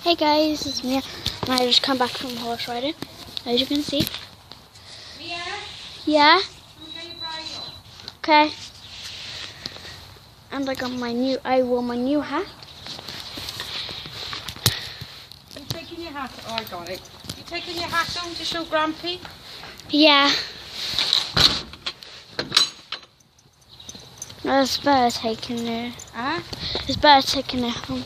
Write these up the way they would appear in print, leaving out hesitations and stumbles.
Hey guys, it's Mia, and I just come back from horse riding, as you can see. Mia? Yeah? Come get your bridle. Okay. And I wore my new hat. You taking your hat? Oh, I got it. You taking your hat down to show Grampy? Yeah. No, it's better taking it. Huh? It's better taking it home.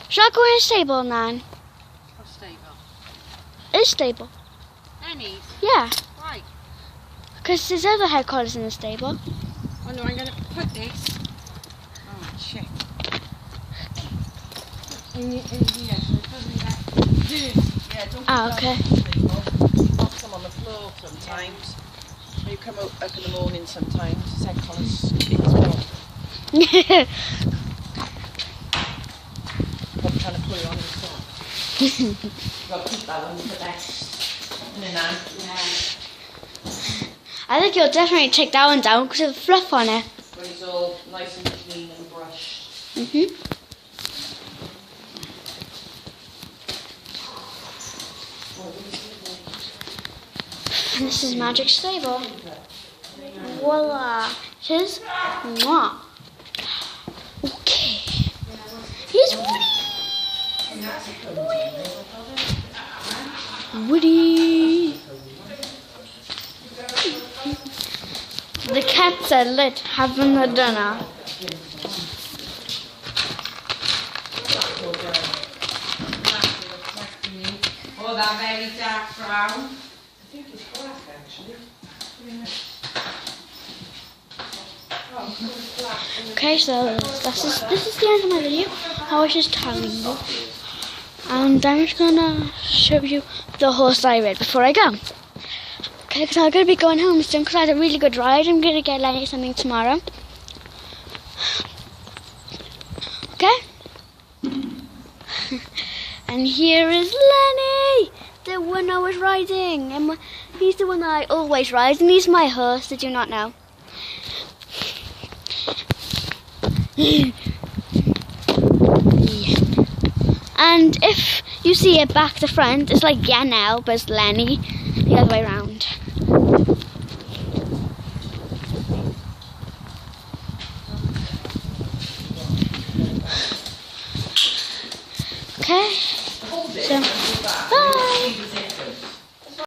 Should I go in a stable, Nan? What stable? It's stable. Annie's? Yeah. Why? Because there's other hair colours in the stable. Oh no, I'm going to put this. Oh, shit. In here, so it doesn't get dirty. Yeah, don't Ah, okay. Knock them on the floor sometimes. You come up in the morning sometimes. His head collar's I'm trying to pull you on his top. You've got to keep that one for the best. Yeah. I think you'll definitely take that one down because of the fluff on it. When he's all nice and clean and brushed. And this is Magic Stable. Voila. It is. Mwah. Okay. Here's Woody. Woody. The cats are lit having a dinner. Oh, that very dark brown. I think it's black actually. Okay, so this is the end of my video. I was just telling you. And I'm just gonna show you the horse I rode before I go. Okay, because I'm gonna be going home soon because I had a really good ride. I'm gonna get Lenny something tomorrow. Okay? And here is Lenny, the one I was riding. And he's the one that I always ride, and he's my horse, did you not know? Yeah. And if you see it back to front, it's like yeah now, but it's Lenny the other way around.